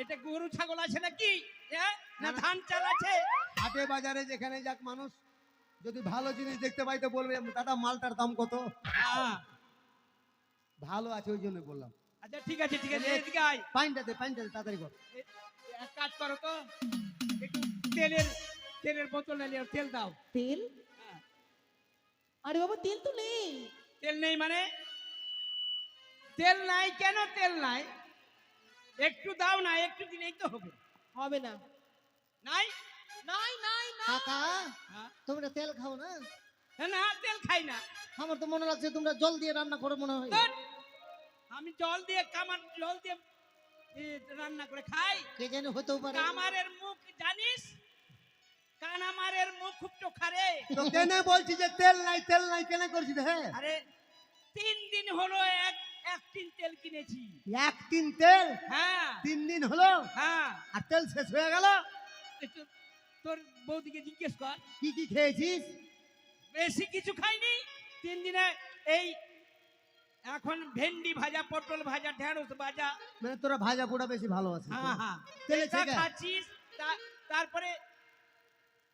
এটা গরু ছাগল আছে নাকি? হ্যাঁ? না ধান চাল আছে? হাটে বাজারে যেখানে যাক মানুষ যদি ভালো জিনিস দেখতে পাই তো বলবে দাদা মালটার দাম কত। হ্যাঁ। ভালো আছে ওই জন্য বললাম। আচ্ছা ঠিক আছে ঠিক আছে, এদিকে আয়। পাইনটা দে তাড়াতাড়ি কর। এক কাজ করো তো, একটু তেলের বোতল নিয়ে তেল দাও। তেল? হ্যাঁ। আরে বাবা তেল তো নেই। তেল নেই মানে? তেল নাই কেন? তেল নাই, একটু দাও না, একটু দিলেই তো হবে। হবে না। নাই? নাই নাই না। কাকা হ্যাঁ? তোমরা তেল খাও না? না তেল খাই না। আমার তো মনে লাগছে তোমরা জল দিয়ে রান্না করো মনে হয়। ধুর, আমি জল দিয়ে জল দিয়ে রান্না করে খাই? কে জানে হতেও পারে। কামারের মুখ জানিস? কানামারের মুখ খুব চোখা রে। তো কেন বলছি যে তেল নাই কেন করছিস? হ্যাঁ আরে 3 দিন হলো এক টিন তেল কিনেছি। এক তিন তেল হ্যাঁ 3 দিন হলো হ্যাঁ। আর তেল শেষ হয়ে গেল। তোর বৌদিকে জিজ্ঞেস কর। কি কি খেয়েছিস? বেশি কিছু খাইনি 3 দিনে। এই এখন ভেন্ডি ভাজা, পটল ভাজা, ঢেঁড়স ভাজা। মানে তোরা ভাজা পোড়া বেশি ভালো আছে। হ্যাঁ হ্যাঁ, তেলে এটা ছেঁকা? খাচ্ছিস। তারপরে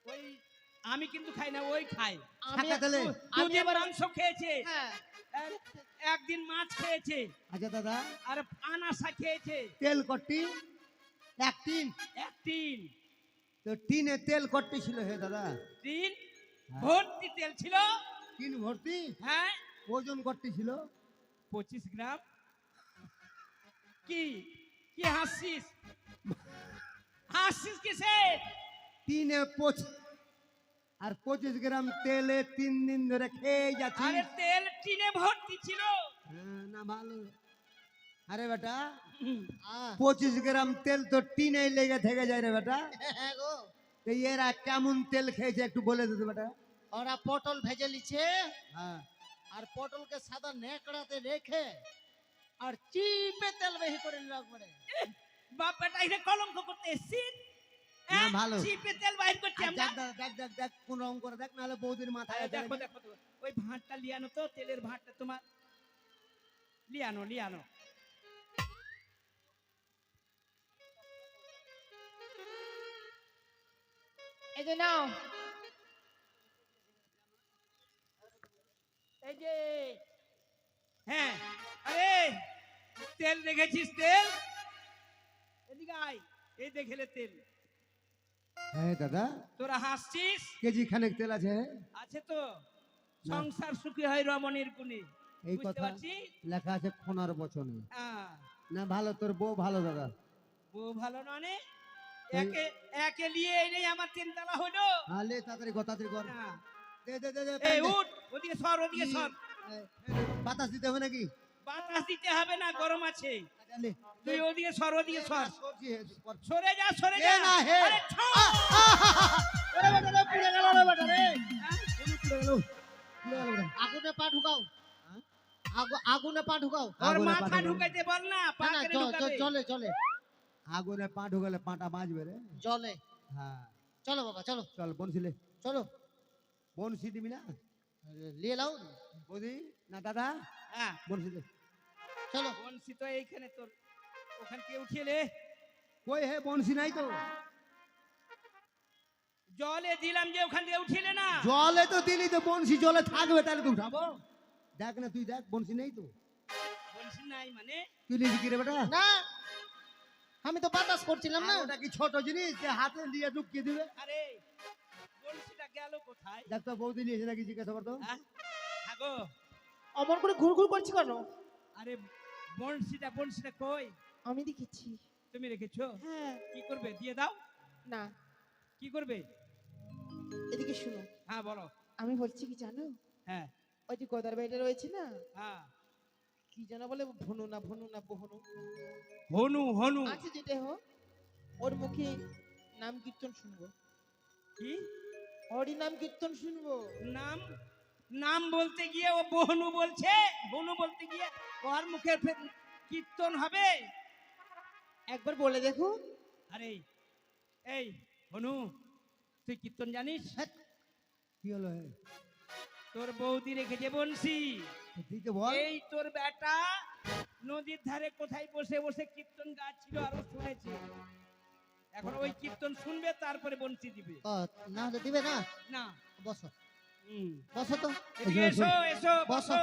ওই আমি কিন্তু খাই না, ওই খাই। ছাকা তেলে? দুদিন মাংস খেয়েছে, হ্যাঁ একদিন মাছ খেয়েছে, আচ্ছা দাদা আর আনাসা খেয়েছে। তেল কট্টি এক টিন? এক টিন। তো টিনে তেল কট্টি ছিল হে দাদা? টিন ভর্তি তেল ছিল। টিন ভর্তি? হ্যাঁ ওজন কট্টি ছিল? 25 গ্রাম। কি কি হাসছিস? হাসছিস কিসে? টিনে আর 25 গ্রাম তেলে 3 দিন ধরে খেয়ে যাচ্ছি। আরে তেল টিনে ভর্তি ছিল। না ভালো। আরে বেটা হুম। 25 গ্রাম তেল তো টিনে লেগে থেকে যায় রে বেটা। হ্যাঁ গো। তো এরা কেমন তেল খেয়েছে একটু বলে দিতে বেটা। ওরা পটল ভেজে লিছে, হ্যাঁ আর পটলকে সাদা নেকড়াতে রেখে আর চিপে তেল বেশি করে রাখবে। বাপ বেটা এটা কলঙ্ক করতে এসছিস? না, ভালো। চিপে তেল বাইর করছি আমরা। দেখ কোন রকম করে দেখ নাহলে বৌদির মাথায় দেখো দেখো দেখো, ওই ভাঁটটা লিয়ানো তো, তেলের ভাঁটটা তোমার লিয়ানো। এই যে নাও। এই যে হ্যাঁ, আরে তেল দেখেছিস? তেল এদিকে আয়, এই দেখেলে তেল। হ্যাঁ দাদা তোরা হাসছিস? কেজি খানেক তেল আছে। আছে তো, সংসার সুখী হয় রমণীর গুণে। এই বুঝতে কথা পারছিস? লেখা আছে খোনার বচনে। হ্যাঁ, না ভালো, তোর বউ ভালো দাদা। বউ ভালো নয়, এই- একে নিয়ে এনেই আমার 3 তলা হলো। আলে তাড়াতাড়ি কর। হ্যাঁ। দে দে দে দে এই দে। উঠ, ওদিকে সর। এই, বাতাস দিতে হবে নাকি? বাতাস দিতে হবে না, গরম আছে। আচ্ছা, লে। তুই ওদিকে সর। সরছি, কর। সরে যা এ না হে। আরে ছো! ওরে বেটা রে, পুড়ে গেল রে বেটা রে। হ্যাঁ? পুড়ে গেল বেটা। আগুনে পা ঢুকাও। আগুনে পা ঢুকাও। ওর আগুনে মাথা পাঠাবো। ঢুকাইতে বল না, পা না কেটে ঢুকাবে। চলে আগুনে পা ঢুকালে পাটা বাজবে রে। জলে। হ্যাঁ চলো বাবা চলো চল বনশিলে। চলো। বনশি দিবি না নিয়ে লাও। বৌদি? না দাদা হ্যাঁ, বনশিলে। চলো। বনশি তো এইখানে, তোর ওখান থেকে উঠিয়ে লে। কই হে বনশি নাই তো? জলে দিলাম যে, ওখান থেকে উঠিয়ে লে না। জলে তো দিলি তো, বনশি জলে থাকবে তাহলে তো উঠাবো। দেখ না তুই দেখ, বনশি নেই তো। বনশি নাই মানে? তুই নিবি কি রে বেটা? না আমি তো বাতাস করছিলাম না। আর ওটা কি ছোট জিনিস যে হাতে দিয়ে ঢুকিয়ে দিবে? আরে বনশিটা গেল কোথায়? দেখ তো বৌদি নিয়েছে নাকি জিজ্ঞাসা করতো। হ্যাঁ আগো, অমন করে ঘুরঘুর করছি কেন? আরে বনশিটা কই? আমি দেখেছি। তুমি রেখেছো? হ্যাঁ। কি করবে? দিয়ে দাও। না কি করবে? এদিকে শুনো, হ্যাঁ বলো। আমি বলছি কি জানো, হ্যাঁ ওই যে গোদার বাড়িটা রয়েছে না, হ্যাঁ, কি যেন বলে, ভনু না বহনু হনু আছে যেটা হোক, ওর মুখে নাম কীর্তন শুনবো। কি ওরই নাম কীর্তন শুনবো। নাম বলতে গিয়ে ও বহনু বলছে। বনু বলতে গিয়ে ওর মুখের কীর্তন হবে? একবার বলে দেখো। আরে এই বনু, তুই কীর্তন জানিস? কি হলো হে? তোর বৌদি রেখেছে বনশি। দিতে বল। এই তোর বেটা নদীর ধারে কোথায় বসে বসে কীর্তন গাচ্ছিল আরো শুনেছি। এখন ওই কীর্তন শুনবে তারপরে বঞ্চি দিবে। ও, না হলে দিবে না। না বসো হুম। বসো তো। এদিকে এসো এসো বসো।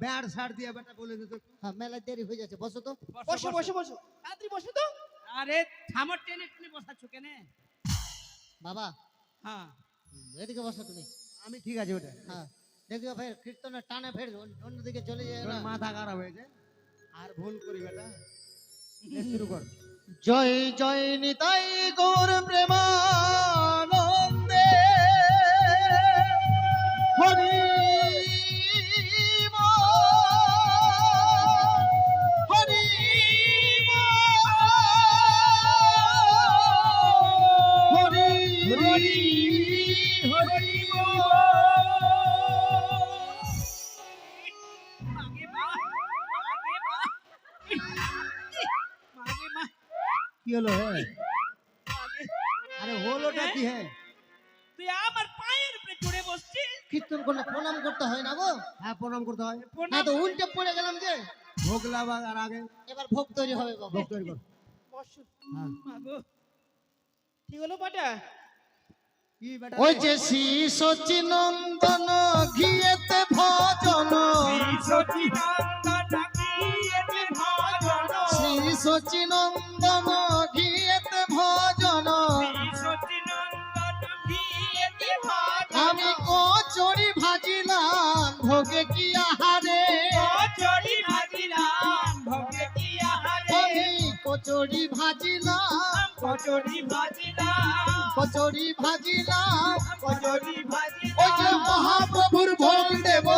ব্যাট শার্ট দিয়ে বেটা বলে দিত হ্যাঁ, মেলা দেরি হয়ে যাচ্ছে, বসো তো। বসো বসো বসো তাড়াতাড়ি বসো তো। আরে থামো, টেনে টেনে বসাচ্ছ কেন? বাবা হ্যাঁ এদিকে বসো তুমি। আমি ঠিক আছে ওটা হ্যাঁ, দেখিও ফের কীর্তনের টানে ফের অন্যদিকে চলে যায় না। মাথা খারাপ হয়েছে আর ভুল করি বেটা শুরু কর জয় জয় নিতাই গৌর প্রেমানন্দে হরি হরি হরি হরি হরি মাগে মা মাগে মা মাগে মা কি হলো হ্যাঁ মাগে। আরে হলোটা কি হ্যাঁ তুই আমার পায়ের উপরে চড়ে বসছিস। কীর্তন করলে প্রণাম করতে হয় না গো? হ্যাঁ প্রণাম করতে হয় হ্যাঁ, তো উল্টে পড়ে গেলাম যে। ভোগ লাগার আর আগে এবার ভোগ তৈরি হবে বাবা। ভোগ তৈরি কর হ্যাঁ মাগো কি হলো বাটা? কি বেটা ওই যে শ্রী সচিনন্দন ঘিয়েতে ভজন, শ্রী সচিনন্দন ঘিয়েতে ভজন, আমি কচুরি ভাজিলাম ভোগে কি আহারে, আমি কচুরি ভাজিলাম কচুরি ভাজিলাম ওই যে মহাপ্রভুর ভোগ দেব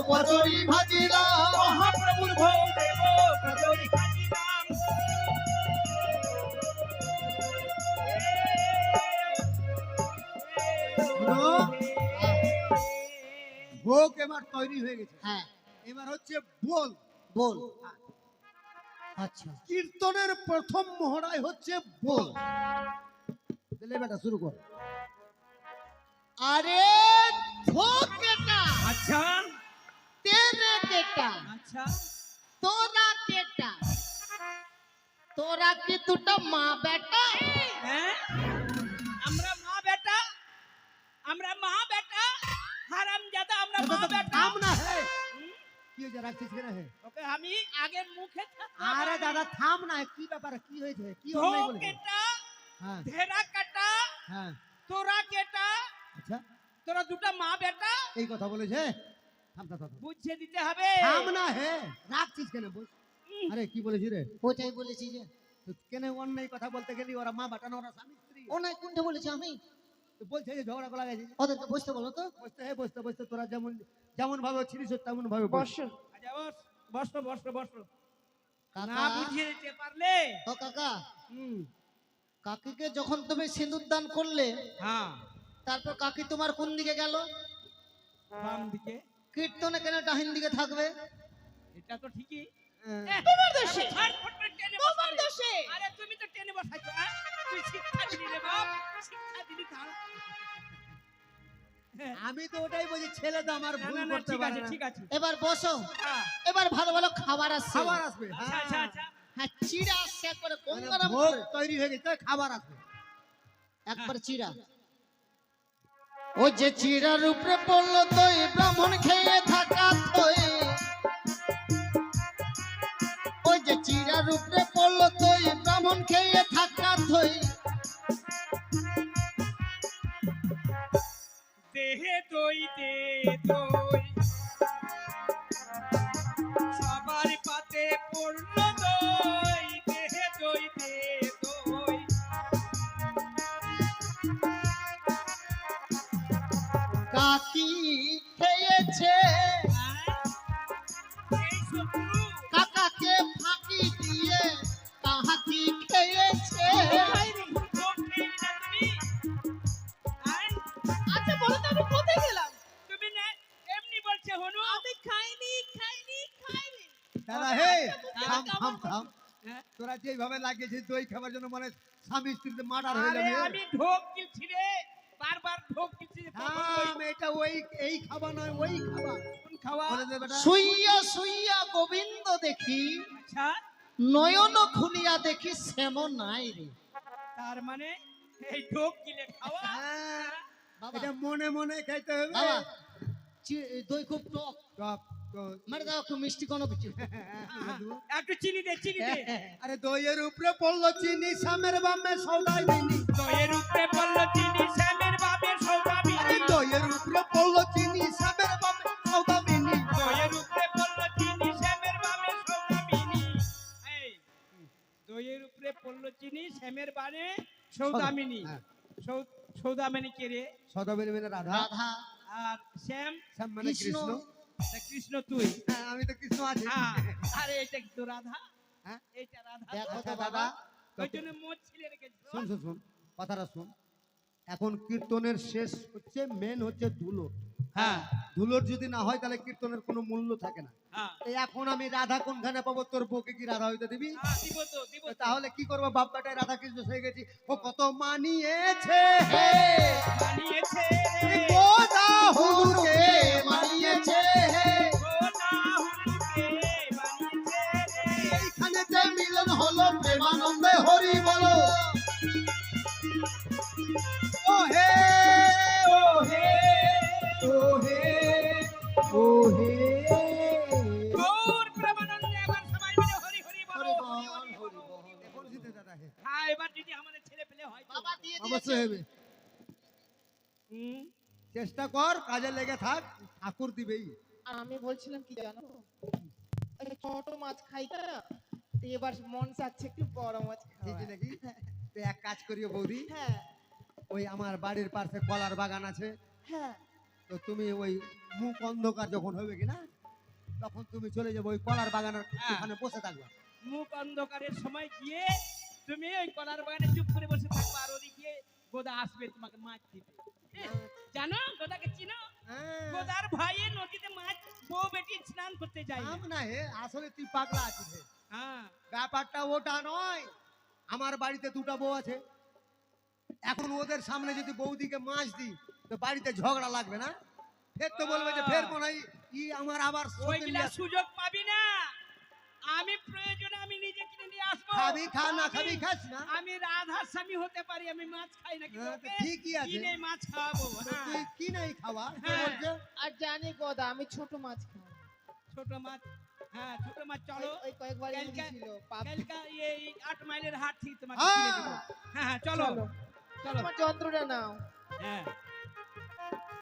কচুরি ভাজিলাম। মহাপ্রভুর ভোগ দেব কচুরি ভাজিলাম। শোনো, ভোগ এবার তৈরি হয়ে গেছে হ্যাঁ, এবার হচ্ছে বল বল। আচ্ছা, কীর্তনের প্রথম মহড়াই হচ্ছে বল তাহলে বেটা শুরু কর আরে ভোগ কেটা আচ্ছা তেরে কেটা আচ্ছা তোরা কেটা, তোরা কি দুটো মা বেটা? হ্যাঁ আমরা মা বেটা, আমরা মা বেটা হারামজাদা, আমরা মা বেটা। থাম না হে কি হয়েছে রাখছিস কেন হে ওকে আমি আগের মুখে আরে দাদা থাম না কি ব্যাপার কি হয়েছে কি অন্যায় বলেছে কেটা হ্যাঁ ধেরা কাটা হ্যাঁ তোরা কেটা, আচ্ছা তোরা দুটো মা বেটা এই কথা বলেছে থাম থাম থাম বুঝিয়ে দিতে হবে। থাম না হে রাখছিস কেন বল আরে কি বলেছি রে ওটাই বলেছি যে তো কেন অন্যায় কথা বলতে গেলি ওরা মা বাটানো ওরা স্বামী স্ত্রী ও নাই কোনটা বলেছি আমি? তো বলছে যে ঝগড়া করা গেছে ওদেরকে বসতে বলো তো। বসতে হে বসতে বসতে তোরা যেমন যেমন ভাবে ছিলিস তেমন ভাবে বস আচ্ছা বসো বসো বসো না কাকা, বুঝিয়ে দিতে পারলে ও কাকা, হুম কাকিকে যখন তুমি সিঁদুর দান করলে হ্যাঁ তারপর কাকি তোমার কোন দিকে গেল? বাম দিকে। কীর্তনে কেন ডাহিন দিকে থাকবে? এটা তো ঠিকই। হ্যাঁ। তোমার দোষে তোমার দোষে। আরে তুমি তো টেনে বসাইছো হ্যাঁ তুই শিক্ষা দিলি রে বাপ, শিক্ষা দিলি তাও। আমি তো ওটাই বলছি ছেলে তো আমার না ভুল না না করতে ঠিক পারে আছে না ঠিক আছে। এবার বসো, হ্যাঁ এবার ভালো ভালো খাবার আসছে। খাবার আসবে আচ্ছা আচ্ছা আচ্ছা হ্যাঁ, চিড়া আসছে একবারে মানে গঙ্গারাম ভোগ করে। তৈরি হয়ে গেছে খাবার আসবে একবার চিড়া। ও যে চিড়ার উপরে পড়লো তৈ ব্রাহ্মণ খেয়ে থাকা তৈ, ওই যে চিড়ার উপরে পড়লো তৈ ব্রাহ্মণ খেয়ে থাকা তৈ। দেহে দই দে দই সবার পাতে পূর্ণ দই, দেহে দই দে দই। কাকি খেয়েছে এই শত্রু কাকাকে ফাঁকি দিয়ে, কাহাকি খেয়েছে। আচ্ছা বলো তো আমি কোথায় গেলাম? তুমি না এমনি বলছে হনু আমি খাইনি খাইনি খাইনি। দাদা হে থাম দাদা, থাম থাম হ্যাঁ? তোরা যেভাবে লাগিয়েছিস দই খাবার জন্য মানে স্বামী স্ত্রীতে মার্ডার হয়ে আরে যাবে আমি ঢোক গিলছি রে, বারবার ঢোক দিচ্ছি থাম, এটা ওই এই খাওয়া নয়, ওই খাওয়া। কোন খাওয়া? বলে দে বেটা। শুইয়া শুইয়া গোবিন্দ দেখি, আচ্ছা, নয়ন খুলিয়া দেখি শ্যাম নাই রে। তার মানে এই ঢোক গিলে খাওয়া। হ্যাঁ, বাবা, এটা মনে মনে খাইতে হবে। বাবা, দই খুব টক, টক, টক। মানে দাও একটু মিষ্টি কোনো কিছু। একটু চিনি দে, চিনি দে। আরে দইয়ের উপরে পড়লো চিনি, সামের বামে সৌদাই দিনি। দইয়ের উপরে পড়লো চিনি, শ্যামের বাপের সৌদামিনী। আরে দইয়ের উপরে পড়লো চিনি, সামের বামে সৌদা দিনি। দইয়ের উপরে পড়লো চিনি, শ্যামের বাপের সৌদামিনী। এই, দইয়ের উপরে পড়লো চিনি, শ্যামের বানে সৌদামিনী। হ্যাঁ। সৌদামিনী কে রে? সৌদামিনী মানে রাধা, রাধা, আর শ্যাম শ্যাম মানে কৃষ্ণ। কৃষ্ণ। তা কৃষ্ণ তুই। হ্যাঁ, আমি তো কৃষ্ণ আছি। হ্যাঁ, আরে এটা কি তো রাধা? হ্যাঁ? এটা রাধা। দেখো আচ্ছা তো দাদা, বাবা, ওই জন্য মোচ ছিলে রেখেছিল। শুন শুন শুন, কথাটা শুন। এখন কীর্তনের শেষ হচ্ছে, মেন হচ্ছে ধুলো। হ্যাঁ, ধুলোর যদি না হয় তাহলে কীর্তনের কোনো মূল্য থাকে না। হ্যাঁ, এই এখন আমি রাধা কোনখানে পাবো? তোর বউকে কি রাধা হইতে দিবি? হ্যাঁ, দিব তো, দিব তো। তাহলে কি করবো? বাপ বেটায় রাধা কৃষ্ণ হয়ে গেছি। ও কত মানিয়েছে হে, মানিয়েছে রে, গোদা হুলকে মানিয়েছে হে, গোদা হুলকে মানিয়েছে রে। এইখানেতে মিলন হলো প্রেমানন্দে হরি বলো। ও হে, ও হে, ও হে, ও হে। গৌর প্রেমানন্দে আবার সবাই মিলে হরি হরি বলো, হরি হরি বলো। এখন জিতে দাদা হে। হ্যাঁ, এবার যদি আমাদের ছেলে পেলে হয় তো। বাবা দিয়ে দিয়েছে। অবশ্যই হবে। হুম, চেষ্টা কর, কাজে লেগে থাক, ঠাকুর দিবেই। আর আমি বলছিলাম কি জানো, ওই ছোট মাছ খাই না, তো এবার মন চাচ্ছে একটু বড় মাছ এই খাওয়ার। যে নাকি তো এক কাজ করিও বৌদি, হ্যাঁ ওই আমার বাড়ির পাশে কলার বাগান আছে, হ্যাঁ, তো তুমি ওই মুখ অন্ধকার যখন হবে কিনা তখন তুমি চলে যাবো ওই কলার বাগানের হ্যাঁ। ওখানে বসে থাকবে। মুখ অন্ধকারের সময় গিয়ে তুমি ওই কলার বাগানে চুপ করে বসে থাকবে, আর ওদিকে গোদা আসবে তোমাকে মাছ দিতে। জানো গোদাকে চিনো? গোদার ভাইয়ে নদীতে মাছ বউ বেটি স্নান করতে যায় না। আম না হে, আসলে তুই পাগলা আছিস হে। হ্যাঁ, ব্যাপারটা ওটা নয়। আমার বাড়িতে দুটো বউ আছে, এখন ওদের সামনে যদি বৌদিকে মাছ দিই তো বাড়িতে ঝগড়া লাগবে না? ফের তো বলবে যে ফের মনে হয় ই আমার আবার ওইগুলা সুযোগ পাবি না। আমি প্রয়োজনে আমি নিজে কিনে নিয়ে আসবো। খাবি খা, না খাবি খাস না। আমি রাধার স্বামী হতে পারি, আমি মাছ খাই না, কিন্তু হ্যাঁ, তো ওকে ঠিকই আছে। কিনে মাছ খাওয়াবো। তো হ্যাঁ, তুই কি নাই খাওয়া তো হ্যাঁ। বলছে? আর জানি গদা আমি ছোট মাছ খাই। ছোট মাছ, হ্যাঁ ছোট মাছ চলো। ওই কয়েকবার কালকে- ছিল কালকে এই 8 মাইলের হাট থেকে তোমাকে হ্যাঁ। কিনে দেবো। হ্যাঁ হ্যাঁ, চলো চলো চলো। তোমার যন্ত্রটা নাও। হ্যাঁ